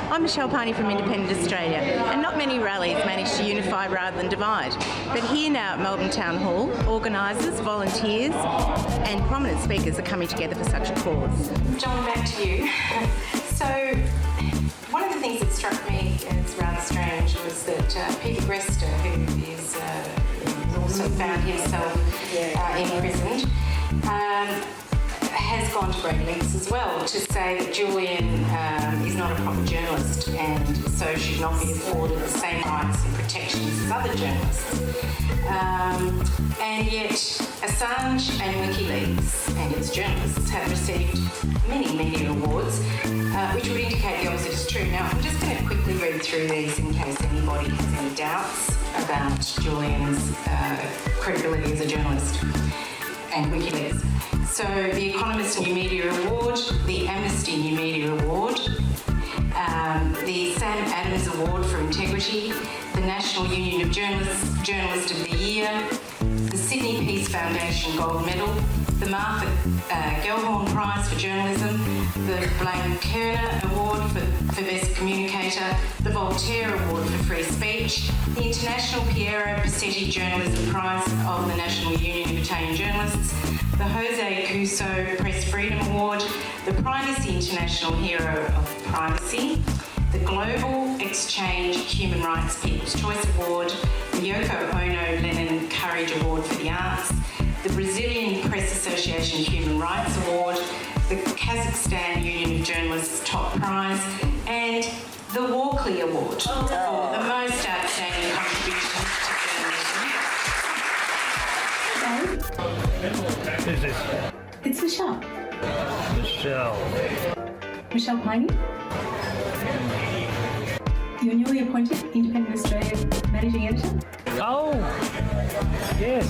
I'm Michelle Pini from Independent Australia, and not many rallies manage to unify rather than divide. But here now at Melbourne Town Hall, organisers, volunteers and prominent speakers are coming together for such a cause. John, back to you. So, one of the things that struck me as rather strange was that Peter Grester, who is also found himself imprisoned, has gone to great lengths as well to say that Julian is not a proper journalist and so should not be afforded the same rights and protections as other journalists. And yet Assange and WikiLeaks and its journalists have received many awards, which would indicate the opposite is true. Now, I'm just going to quickly read through these in case anybody has any doubts about Julian's credibility as a journalist and WikiLeaks. So, the Economist New Media Award, the Amnesty New Media Award, the Sam Adams Award for Integrity, the National Union of Journalists Journalist of the Year, the Sydney Peace Foundation Gold Medal, the Martha Gellhorn Prize for Journalism, the Blaine Kerner Award for Best Communicator, the Voltaire Award for Free Speech, the International Piero Passetti Journalism Prize of the National Union of Italian Journalists, the Jose Cuso Press Freedom Award, the Privacy International Hero of Privacy, the Global Exchange Human Rights People's Choice Award, the Yoko Ono Lennon Courage Award for the Arts, the Brazilian Press Association Human Rights Award, the Kazakhstan Union of Journalists Top Prize, and the Walkley Award for the most outstanding contributions to journalism. Who's this? It's Michelle. Michelle Pini. You're newly appointed Independent Australia Managing Editor. Oh, yes,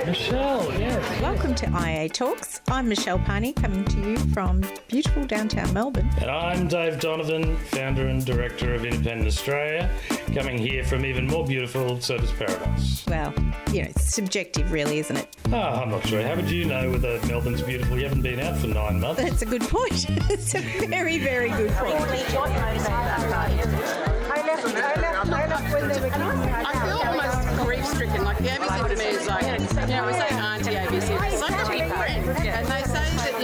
Michelle, yes. Welcome to IA Talks. I'm Michelle Pini, coming to you from beautiful downtown Melbourne. And I'm Dave Donovan, founder and director of Independent Australia, coming here from even more beautiful Surfers Paradise. Well, it's subjective really, isn't it? I'm not sure. How would you know whether Melbourne's beautiful? You haven't been out for 9 months. That's a good point. It's a very, very good point. I feel almost grief-stricken. Like the ABC to me is like, we say Auntie ABC, it's such a big friend. And they say that,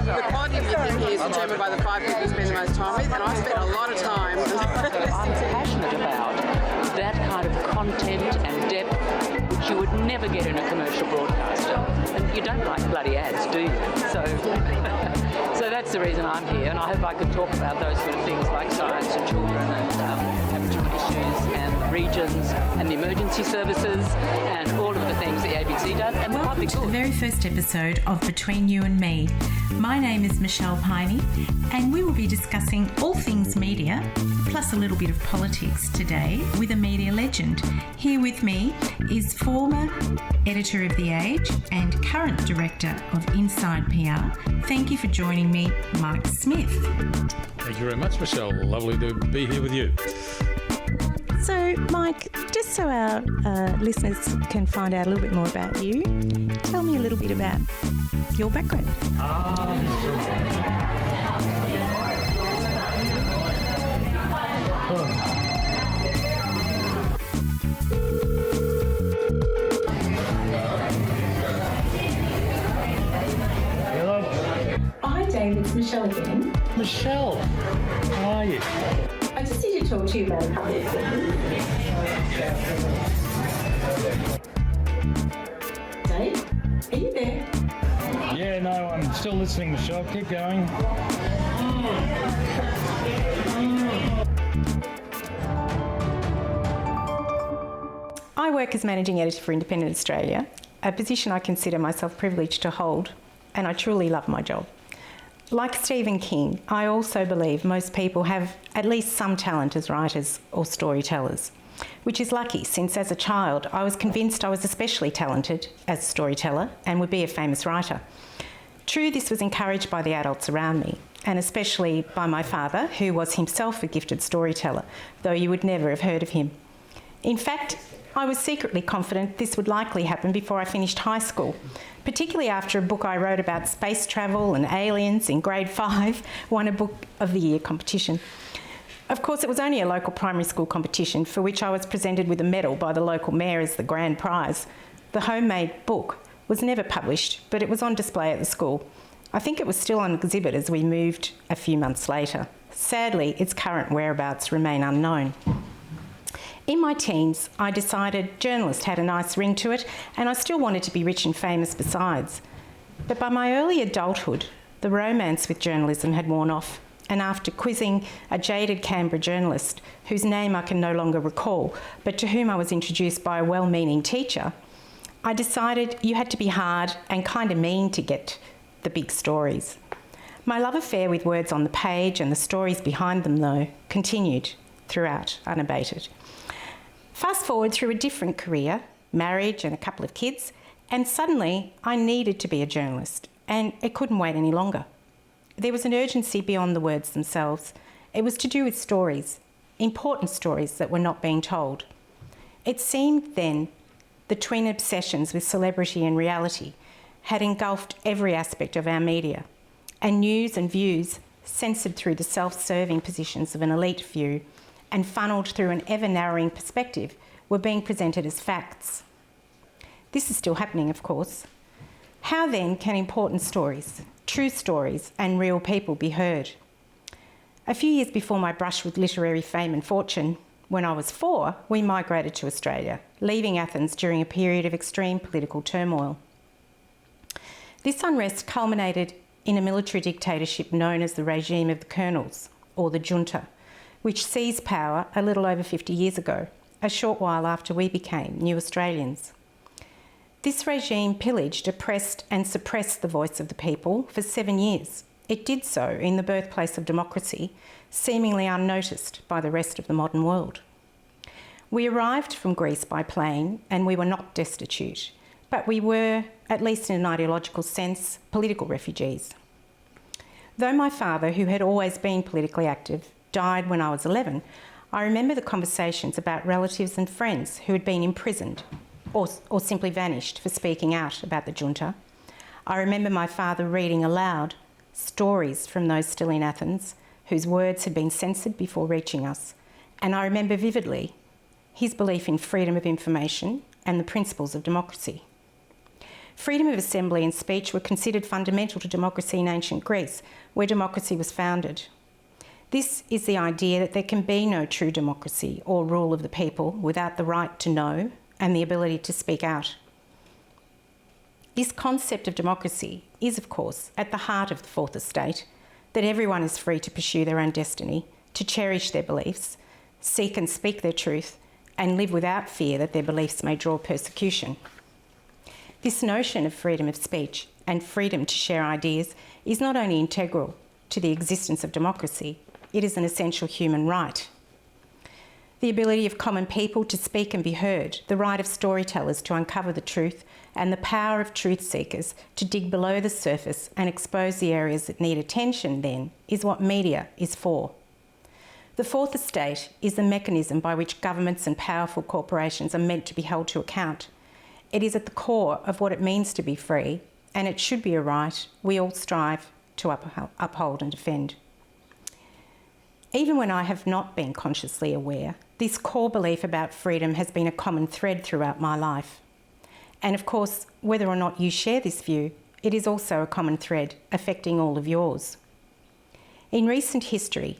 the quality of your thinking is determined by the 5 people you spend the most time with, and I spent a lot of time. I'm passionate about that kind of content and depth which you would never get in a commercial broadcaster. And you don't like bloody ads, do you? So that's the reason I'm here, and I hope I can talk about those sort of things like science and children and Aboriginal issues and regions and the emergency services and all of the things the ABC does. And Welcome to the very first episode of Between You and Me. My name is Michelle Pini, and we will be discussing all things media, plus a little bit of politics today with a media legend. Here with me is former editor of The Age and current director of Inside PR. Thank you for joining me, Mike Smith. Thank you very much, Michelle. Lovely to be here with you. So, Mike, just so our listeners can find out a little bit more about you, tell me a little bit about your background. Hi, Dave. It's Michelle again. Michelle, how are you? I just need to talk to you about a couple of things. Dave, are you there? Yeah, no, I'm still listening, Michelle. Keep going. I work as Managing Editor for Independent Australia, a position I consider myself privileged to hold, and I truly love my job. Like Stephen King, I also believe most people have at least some talent as writers or storytellers, which is lucky since as a child I was convinced I was especially talented as a storyteller and would be a famous writer. True, this was encouraged by the adults around me, and especially by my father, who was himself a gifted storyteller, though you would never have heard of him. In fact, I was secretly confident this would likely happen before I finished high school, particularly after a book I wrote about space travel and aliens in grade 5 won a Book of the Year competition. Of course, it was only a local primary school competition for which I was presented with a medal by the local mayor as the grand prize. The homemade book was never published, but it was on display at the school. I think it was still on exhibit as we moved a few months later. Sadly, its current whereabouts remain unknown. In my teens, I decided journalist had a nice ring to it, and I still wanted to be rich and famous besides. But by my early adulthood, the romance with journalism had worn off, and after quizzing a jaded Canberra journalist, whose name I can no longer recall, but to whom I was introduced by a well-meaning teacher, I decided you had to be hard and kind of mean to get the big stories. My love affair with words on the page and the stories behind them, though, continued throughout, unabated. Fast forward through a different career, marriage and a couple of kids, and suddenly I needed to be a journalist, and it couldn't wait any longer. There was an urgency beyond the words themselves. It was to do with stories, important stories that were not being told. It seemed then the twin obsessions with celebrity and reality had engulfed every aspect of our media, and news and views censored through the self-serving positions of an elite few and funnelled through an ever-narrowing perspective were being presented as facts. This is still happening, of course. How then can important stories, true stories and real people be heard? A few years before my brush with literary fame and fortune, when I was 4, we migrated to Australia, leaving Athens during a period of extreme political turmoil. This unrest culminated in a military dictatorship known as the regime of the colonels, or the junta, which seized power a little over 50 years ago, a short while after we became new Australians. This regime pillaged, oppressed and suppressed the voice of the people for 7 years. It did so in the birthplace of democracy, seemingly unnoticed by the rest of the modern world. We arrived from Greece by plane and we were not destitute, but we were, at least in an ideological sense, political refugees. Though my father, who had always been politically active, died when I was 11, I remember the conversations about relatives and friends who had been imprisoned or simply vanished for speaking out about the junta. I remember my father reading aloud stories from those still in Athens whose words had been censored before reaching us. And I remember vividly his belief in freedom of information and the principles of democracy. Freedom of assembly and speech were considered fundamental to democracy in ancient Greece, where democracy was founded. This is the idea that there can be no true democracy or rule of the people without the right to know and the ability to speak out. This concept of democracy is, of course, at the heart of the Fourth Estate, that everyone is free to pursue their own destiny, to cherish their beliefs, seek and speak their truth, and live without fear that their beliefs may draw persecution. This notion of freedom of speech and freedom to share ideas is not only integral to the existence of democracy, it is an essential human right. The ability of common people to speak and be heard, the right of storytellers to uncover the truth, and the power of truth seekers to dig below the surface and expose the areas that need attention, then, is what media is for. The Fourth Estate is the mechanism by which governments and powerful corporations are meant to be held to account. It is at the core of what it means to be free, and it should be a right we all strive to uphold and defend. Even when I have not been consciously aware, this core belief about freedom has been a common thread throughout my life. And of course, whether or not you share this view, it is also a common thread affecting all of yours. In recent history,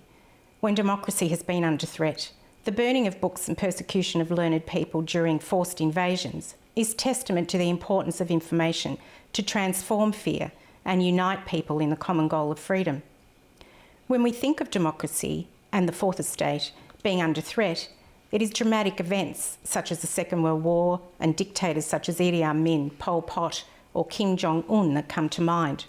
when democracy has been under threat, the burning of books and persecution of learned people during forced invasions is testament to the importance of information to transform fear and unite people in the common goal of freedom. When we think of democracy and the Fourth Estate being under threat, it is dramatic events such as the Second World War and dictators such as Idi Amin, Pol Pot or Kim Jong-un that come to mind.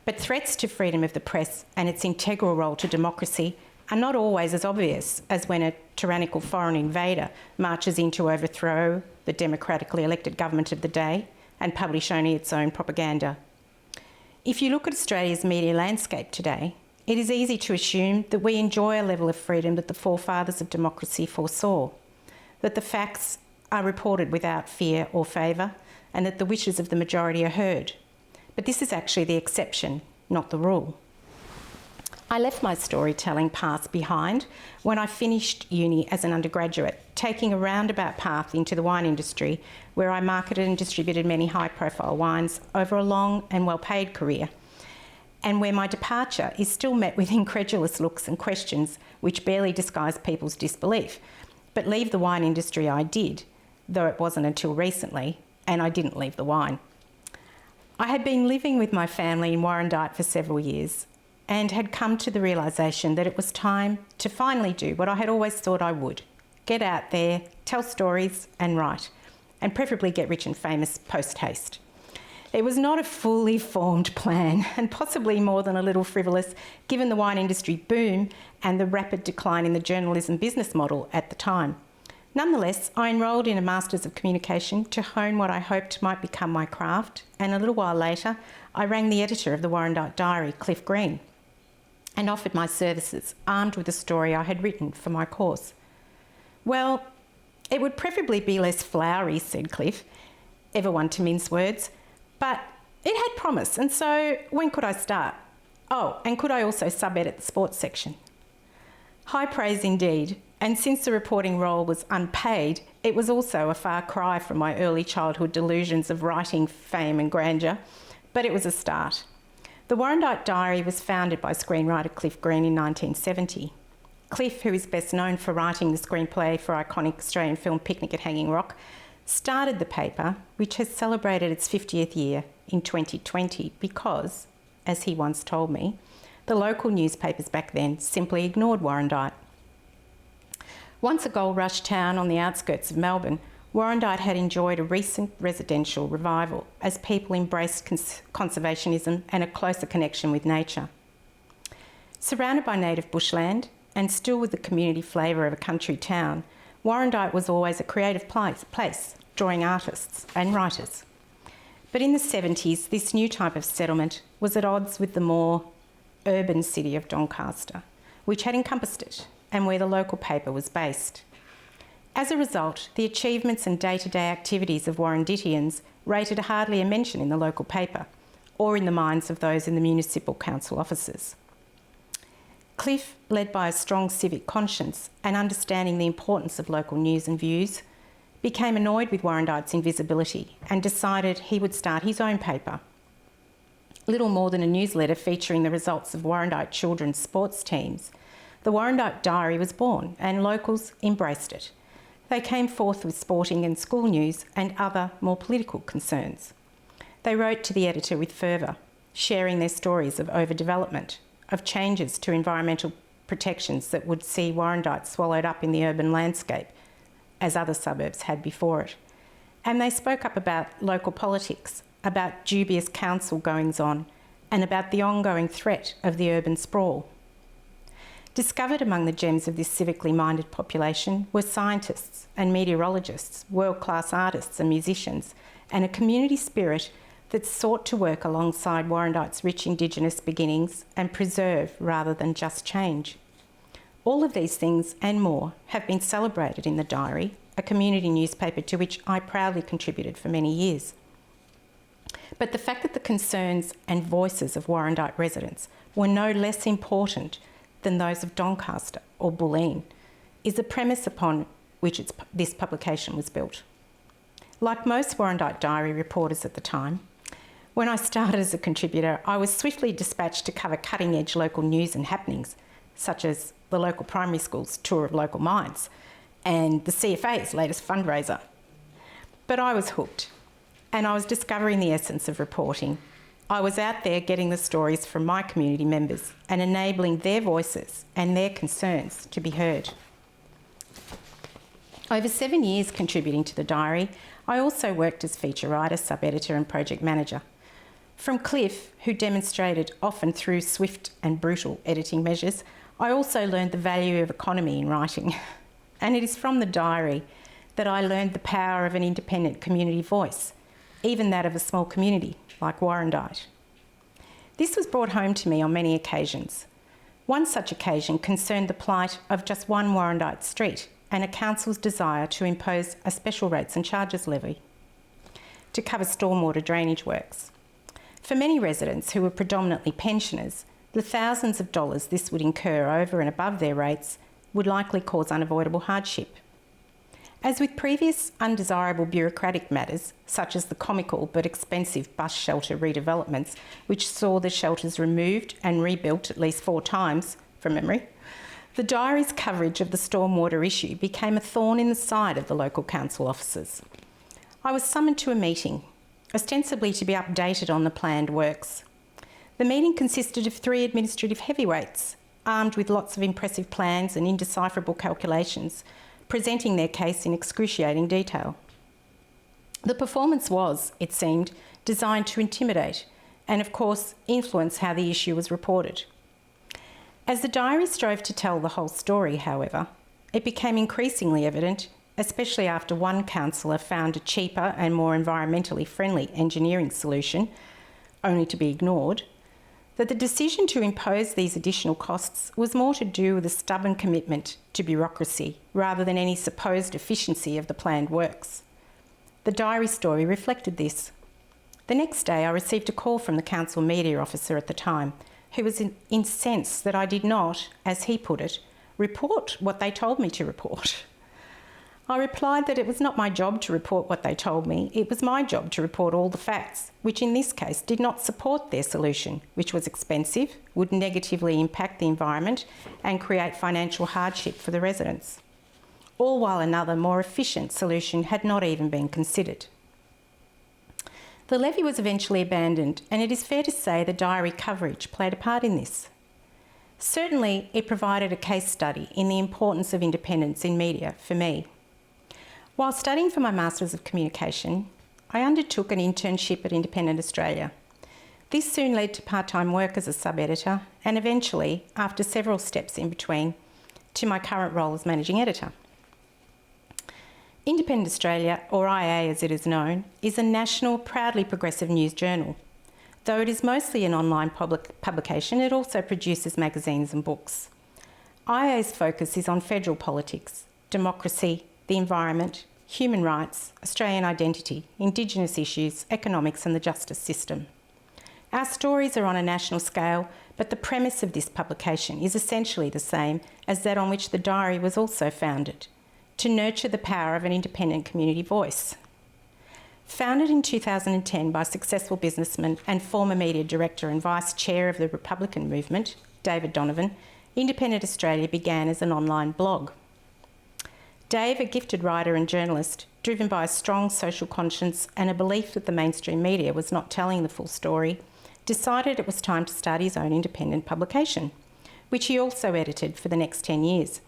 But threats to freedom of the press and its integral role to democracy are not always as obvious as when a tyrannical foreign invader marches in to overthrow the democratically elected government of the day and publish only its own propaganda. If you look at Australia's media landscape today, it is easy to assume that we enjoy a level of freedom that the forefathers of democracy foresaw, that the facts are reported without fear or favour, and that the wishes of the majority are heard. But this is actually the exception, not the rule. I left my storytelling past behind when I finished uni as an undergraduate, taking a roundabout path into the wine industry, where I marketed and distributed many high-profile wines over a long and well-paid career, and where my departure is still met with incredulous looks and questions which barely disguise people's disbelief. But leave the wine industry I did, though it wasn't until recently, and I didn't leave the wine. I had been living with my family in Warrendight for several years and had come to the realisation that it was time to finally do what I had always thought I would: get out there, tell stories and write, and preferably get rich and famous post-haste. It was not a fully formed plan, and possibly more than a little frivolous, given the wine industry boom and the rapid decline in the journalism business model at the time. Nonetheless, I enrolled in a Masters of Communication to hone what I hoped might become my craft, and a little while later, I rang the editor of the Warrendight Diary, Cliff Green, and offered my services, armed with a story I had written for my course. "Well, it would preferably be less flowery," said Cliff, ever one to mince words, "but it had promise, and so when could I start? Oh, and could I also sub-edit the sports section?" High praise indeed, and since the reporting role was unpaid, it was also a far cry from my early childhood delusions of writing fame and grandeur, but it was a start. The Warrendight Diary was founded by screenwriter Cliff Green in 1970. Cliff, who is best known for writing the screenplay for iconic Australian film Picnic at Hanging Rock, started the paper, which has celebrated its 50th year in 2020 because, as he once told me, the local newspapers back then simply ignored Warrendight. Once a gold rush town on the outskirts of Melbourne, Warrendight had enjoyed a recent residential revival as people embraced conservationism and a closer connection with nature. Surrounded by native bushland and still with the community flavour of a country town, Warrendight was always a creative place, drawing artists and writers. But in the 70s, this new type of settlement was at odds with the more urban city of Doncaster, which had encompassed it and where the local paper was based. As a result, the achievements and day-to-day activities of Warrendittians rated hardly a mention in the local paper or in the minds of those in the municipal council offices. Cliff, led by a strong civic conscience and understanding the importance of local news and views, became annoyed with Warrendight's invisibility and decided he would start his own paper. Little more than a newsletter featuring the results of Warrendight children's sports teams, the Warrendight Diary was born and locals embraced it. They came forth with sporting and school news and other more political concerns. They wrote to the editor with fervour, sharing their stories of overdevelopment, of changes to environmental protections that would see Warrendight swallowed up in the urban landscape, as other suburbs had before it. And they spoke up about local politics, about dubious council goings-on, and about the ongoing threat of the urban sprawl. Discovered among the gems of this civically minded population were scientists and meteorologists, world-class artists and musicians, and a community spirit that sought to work alongside Warrendight's rich Indigenous beginnings and preserve rather than just change. All of these things and more have been celebrated in the Diary, a community newspaper to which I proudly contributed for many years. But the fact that the concerns and voices of Warrendight residents were no less important than those of Doncaster or Bulleen is the premise upon which this publication was built. Like most Warrendight Diary reporters at the time, when I started as a contributor, I was swiftly dispatched to cover cutting-edge local news and happenings, such as the local primary school's tour of local mines and the CFA's latest fundraiser. But I was hooked, and I was discovering the essence of reporting. I was out there getting the stories from my community members and enabling their voices and their concerns to be heard. Over 7 years contributing to the Diary, I also worked as feature writer, sub-editor and project manager. From Cliff, who demonstrated often through swift and brutal editing measures, I also learned the value of economy in writing. And it is from the Diary that I learned the power of an independent community voice, even that of a small community like Warrendight. This was brought home to me on many occasions. One such occasion concerned the plight of just one Warrendight street and a council's desire to impose a special rates and charges levy to cover stormwater drainage works. For many residents who were predominantly pensioners, the thousands of dollars this would incur over and above their rates would likely cause unavoidable hardship. As with previous undesirable bureaucratic matters, such as the comical but expensive bus shelter redevelopments, which saw the shelters removed and rebuilt at least 4 times, from memory, the Diary's coverage of the stormwater issue became a thorn in the side of the local council officers. I was summoned to a meeting, ostensibly to be updated on the planned works. The meeting consisted of 3 administrative heavyweights, armed with lots of impressive plans and indecipherable calculations, presenting their case in excruciating detail. The performance was, it seemed, designed to intimidate and, of course, influence how the issue was reported. As the Diary strove to tell the whole story, however, it became increasingly evident, especially after one councillor found a cheaper and more environmentally friendly engineering solution, only to be ignored, that the decision to impose these additional costs was more to do with a stubborn commitment to bureaucracy rather than any supposed efficiency of the planned works. The Diary story reflected this. The next day I received a call from the council media officer at the time, who was incensed that I did not, as he put it, report what they told me to report. I replied that it was not my job to report what they told me, it was my job to report all the facts, which in this case did not support their solution, which was expensive, would negatively impact the environment and create financial hardship for the residents. All while another, more efficient solution had not even been considered. The levy was eventually abandoned, and it is fair to say the Diary coverage played a part in this. Certainly, it provided a case study in the importance of independence in media for me. While studying for my Masters of Communication, I undertook an internship at Independent Australia. This soon led to part-time work as a sub-editor and eventually, after several steps in between, to my current role as managing editor. Independent Australia, or IA as it is known, is a national, proudly progressive news journal. Though it is mostly an online publication, it also produces magazines and books. IA's focus is on federal politics, democracy, the environment, human rights, Australian identity, Indigenous issues, economics and the justice system. Our stories are on a national scale, but the premise of this publication is essentially the same as that on which the Diary was also founded, to nurture the power of an independent community voice. Founded in 2010 by successful businessman and former media director and vice chair of the Republican movement, David Donovan, Independent Australia began as an online blog. Dave, a gifted writer and journalist, driven by a strong social conscience and a belief that the mainstream media was not telling the full story, decided it was time to start his own independent publication, which he also edited for the next 10 years.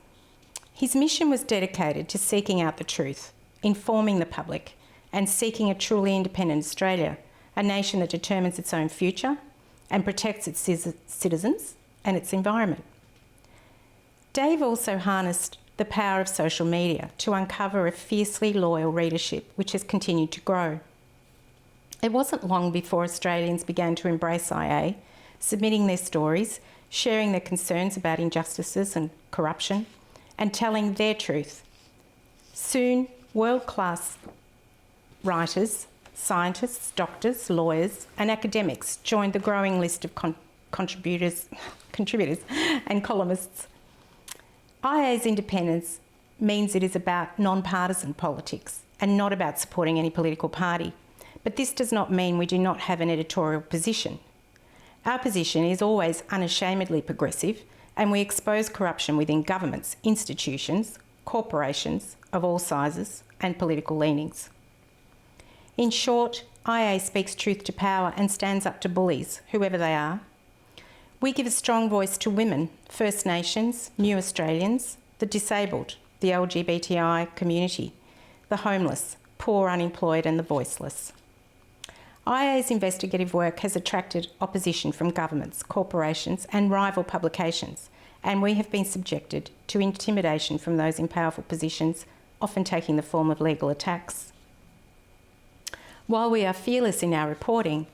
His mission was dedicated to seeking out the truth, informing the public, and seeking a truly independent Australia, a nation that determines its own future and protects its citizens and its environment. Dave also harnessed the power of social media to uncover a fiercely loyal readership which has continued to grow. It wasn't long before Australians began to embrace IA, submitting their stories, sharing their concerns about injustices and corruption, and telling their truth. Soon, world-class writers, scientists, doctors, lawyers and academics joined the growing list of contributors and columnists. IA's independence means it is about non-partisan politics and not about supporting any political party. But this does not mean we do not have an editorial position. Our position is always unashamedly progressive, and we expose corruption within governments, institutions, corporations of all sizes and political leanings. In short, IA speaks truth to power and stands up to bullies, whoever they are. We give a strong voice to women, First Nations, New Australians, the disabled, the LGBTI community, the homeless, poor, unemployed and the voiceless. IA's investigative work has attracted opposition from governments, corporations and rival publications, and we have been subjected to intimidation from those in powerful positions, often taking the form of legal attacks. While we are fearless in our reporting,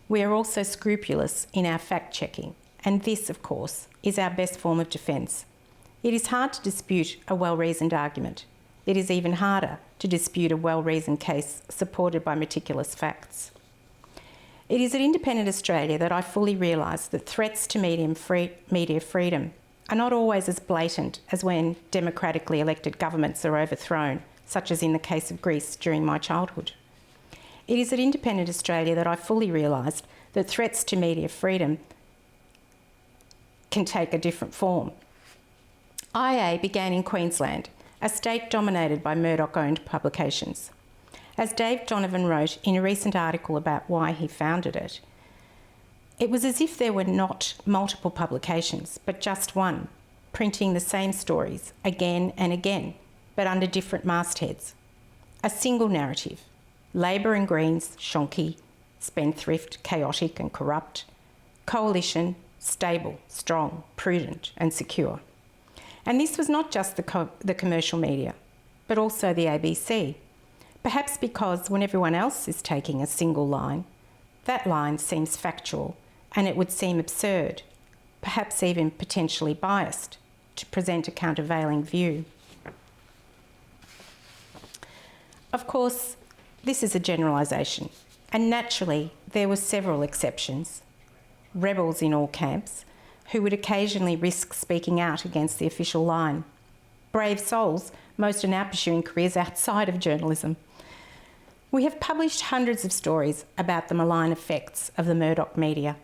we are also scrupulous in our fact-checking, and this, of course, is our best form of defence. It is hard to dispute a well-reasoned argument. It is even harder to dispute a well-reasoned case supported by meticulous facts. It is at Independent Australia that I fully realise that threats to media freedom are not always as blatant as when democratically elected governments are overthrown, such as in the case of Greece during my childhood. It is at Independent Australia that I fully realised that threats to media freedom can take a different form. IA began in Queensland, a state dominated by Murdoch-owned publications. As Dave Donovan wrote in a recent article about why he founded it, it was as if there were not multiple publications, but just one, printing the same stories again and again, but under different mastheads. A single narrative: Labor and Greens, shonky; spendthrift, chaotic and corrupt; coalition, stable, strong, prudent and secure. And this was not just the commercial media, but also the ABC. Perhaps because when everyone else is taking a single line, that line seems factual and it would seem absurd, perhaps even potentially biased, to present a countervailing view. Of course, this is a generalisation, and naturally there were several exceptions. Rebels in all camps, who would occasionally risk speaking out against the official line. Brave souls, most are now pursuing careers outside of journalism. We have published hundreds of stories about the malign effects of the Murdoch media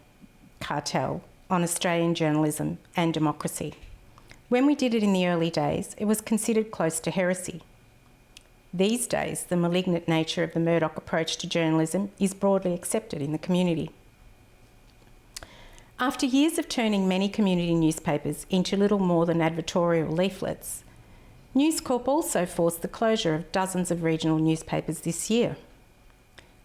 cartel on Australian journalism and democracy. When we did it in the early days, it was considered close to heresy. These days, the malignant nature of the Murdoch approach to journalism is broadly accepted in the community. After years of turning many community newspapers into little more than advertorial leaflets, News Corp also forced the closure of dozens of regional newspapers this year.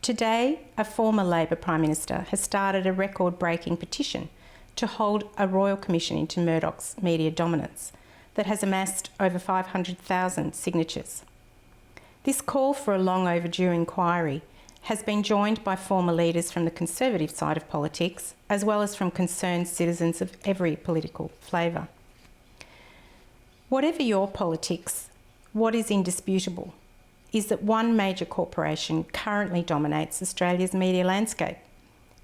Today, a former Labor Prime Minister has started a record-breaking petition to hold a royal commission into Murdoch's media dominance that has amassed over 500,000 signatures. This call for a long overdue inquiry has been joined by former leaders from the Conservative side of politics, as well as from concerned citizens of every political flavour. Whatever your politics, what is indisputable is that one major corporation currently dominates Australia's media landscape,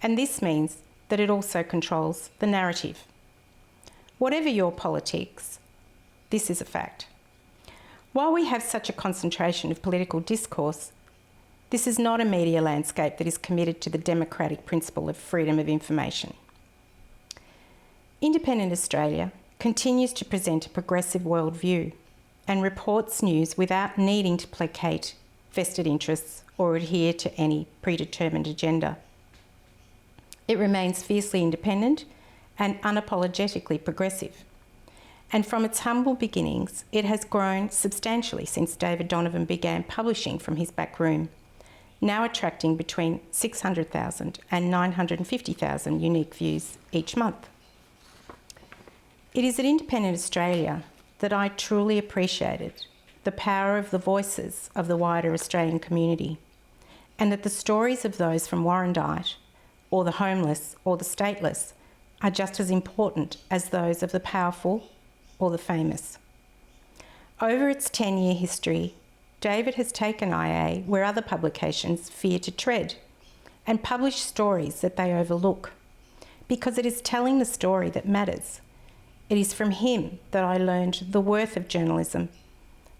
and this means that it also controls the narrative. Whatever your politics, this is a fact. While we have such a concentration of political discourse, this is not a media landscape that is committed to the democratic principle of freedom of information. Independent Australia continues to present a progressive worldview and reports news without needing to placate vested interests or adhere to any predetermined agenda. It remains fiercely independent and unapologetically progressive. And from its humble beginnings, it has grown substantially since David Donovan began publishing from his back room, now attracting between 600,000 and 950,000 unique views each month. It is at Independent Australia that I truly appreciated the power of the voices of the wider Australian community, and that the stories of those from Warrendight, or the homeless, or the stateless, are just as important as those of the powerful or the famous. Over its 10-year history, David has taken IA where other publications fear to tread and publish stories that they overlook, because it is telling the story that matters. It is from him that I learned the worth of journalism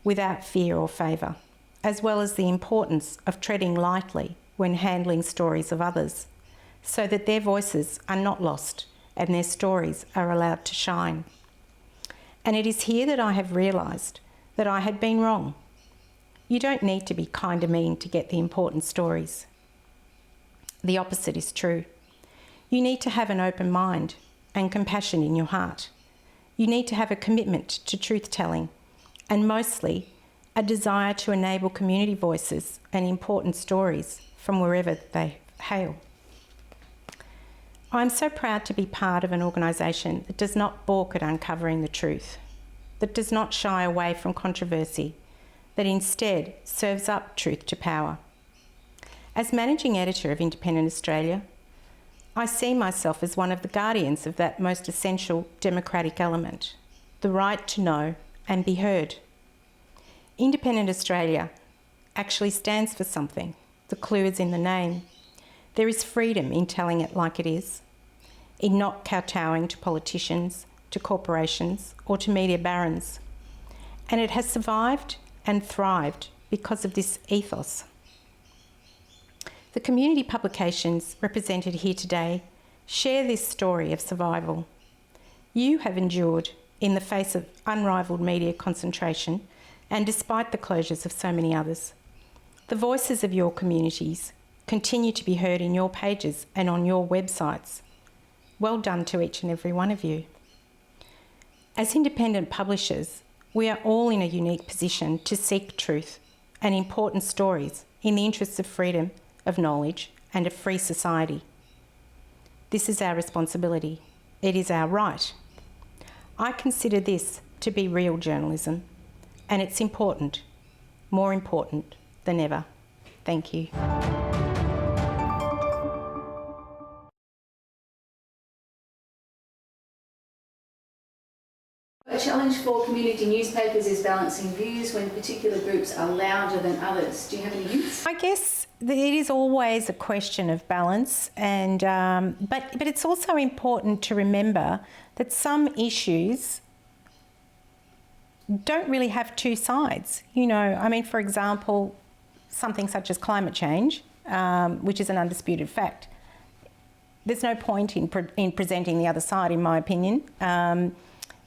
without fear or favour, as well as the importance of treading lightly when handling stories of others, so that their voices are not lost and their stories are allowed to shine. And it is here that I have realised that I had been wrong. You don't need to be kind of mean to get the important stories. The opposite is true. You need to have an open mind and compassion in your heart. You need to have a commitment to truth-telling, and mostly a desire to enable community voices and important stories from wherever they hail. I'm so proud to be part of an organisation that does not balk at uncovering the truth, that does not shy away from controversy, that instead serves up truth to power. As Managing Editor of Independent Australia, I see myself as one of the guardians of that most essential democratic element, the right to know and be heard. Independent Australia actually stands for something. The clue is in the name. There is freedom in telling it like it is, in not kowtowing to politicians, to corporations, or to media barons. And it has survived and thrived because of this ethos. The community publications represented here today share this story of survival. You have endured in the face of unrivalled media concentration and despite the closures of so many others. The voices of your communities continue to be heard in your pages and on your websites. Well done to each and every one of you. As independent publishers, we are all in a unique position to seek truth and important stories in the interests of freedom of knowledge and a free society. This is our responsibility. It is our right. I consider this to be real journalism, and it's important, more important than ever. Thank you. A challenge for community newspapers is balancing views when particular groups are louder than others. Do you have any hints? I guess it is always a question of balance, and but it's also important to remember that some issues don't really have two sides. You know, I mean, for example, something such as climate change, which is an undisputed fact. There's no point in presenting the other side, in my opinion.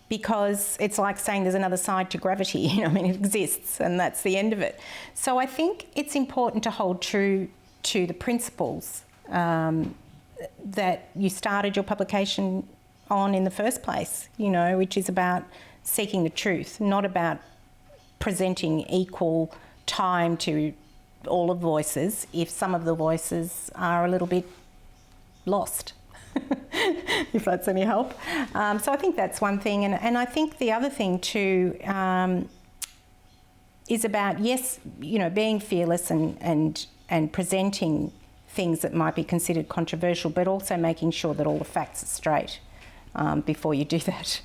Because it's like saying there's another side to gravity. You know, I mean, it exists and that's the end of it. So I think it's important to hold true to the principles that you started your publication on in the first place, you know, which is about seeking the truth, not about presenting equal time to all of voices if some of the voices are a little bit lost. If that's any help. So I think that's one thing. And I think the other thing too is about, yes, you know, being fearless and presenting things that might be considered controversial, but also making sure that all the facts are straight before you do that.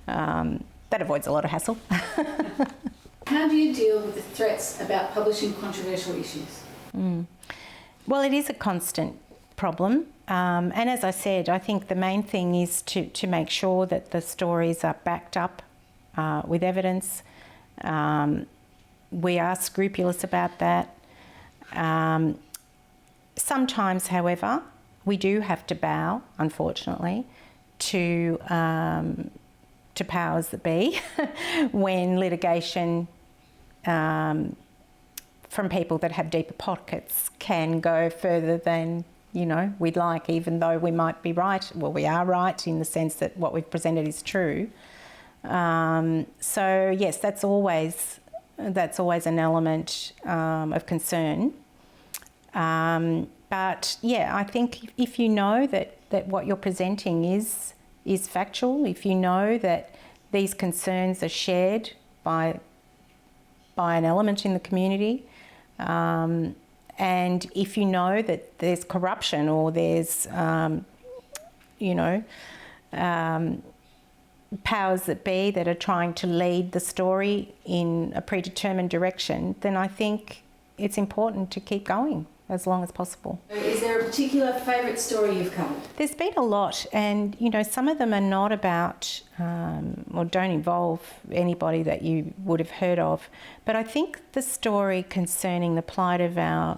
That avoids a lot of hassle. How do you deal with the threats about publishing controversial issues? Well, it is a constant problem. And as I said, I think the main thing is to make sure that the stories are backed up with evidence. We are scrupulous about that. Sometimes, however, we do have to bow, unfortunately, to powers that be when litigation from people that have deeper pockets can go further than, you know, we'd like, even though we might be right. Well, we are right in the sense that what we've presented is true. So yes, that's always an element of concern. But yeah, I think if you know that what you're presenting is factual, if you know that these concerns are shared by an element in the community, and if you know that there's corruption or there's, powers that be that are trying to lead the story in a predetermined direction, then I think it's important to keep going as long as possible. Is there a particular favourite story you've covered? There's been a lot, and you know, some of them are not about or don't involve anybody that you would have heard of, but I think the story concerning the plight of our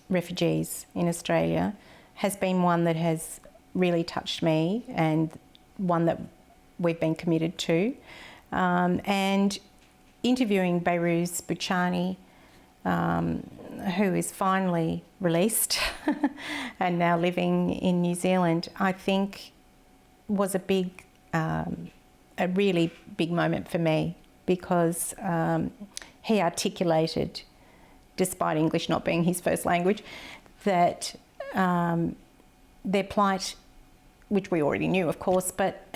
refugees in Australia has been one that has really touched me and one that we've been committed to. And interviewing Behrooz Boochani, who is finally released and now living in New Zealand, I think was a really big moment for me, because he articulated, despite English not being his first language, that their plight, which we already knew, of course, but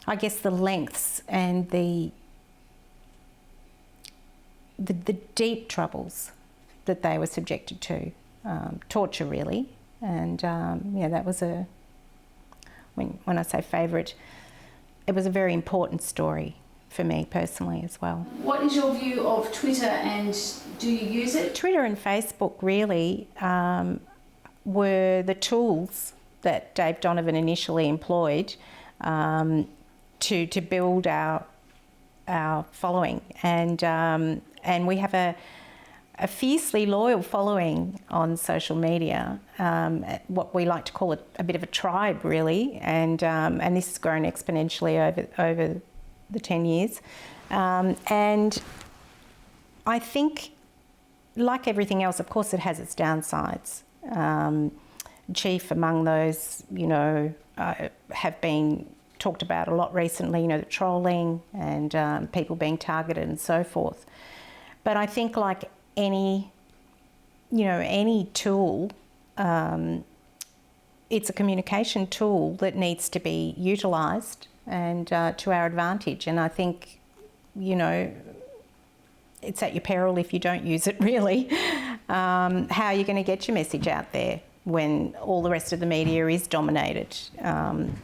I guess the lengths and the deep troubles that they were subjected to, torture really, And that was when I say favourite, it was a very important story for me personally as well. What is your view of Twitter, and do you use it? Twitter and Facebook really were the tools that Dave Donovan initially employed to build our following, and we have a fiercely loyal following on social media, what we like to call it a bit of a tribe really, and this has grown exponentially over the 10 years. And I think, like everything else, of course it has its downsides. Chief among those, have been talked about a lot recently, the trolling and people being targeted and so forth. But I think like any tool, it's a communication tool that needs to be utilised and to our advantage. And I think, it's at your peril if you don't use it really. How are you going to get your message out there when all the rest of the media is dominated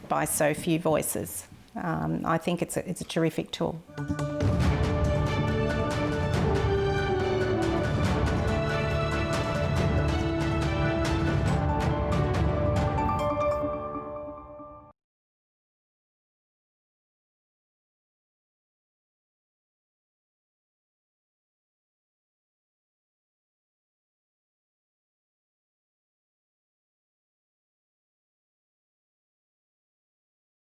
by so few voices? I think it's a terrific tool.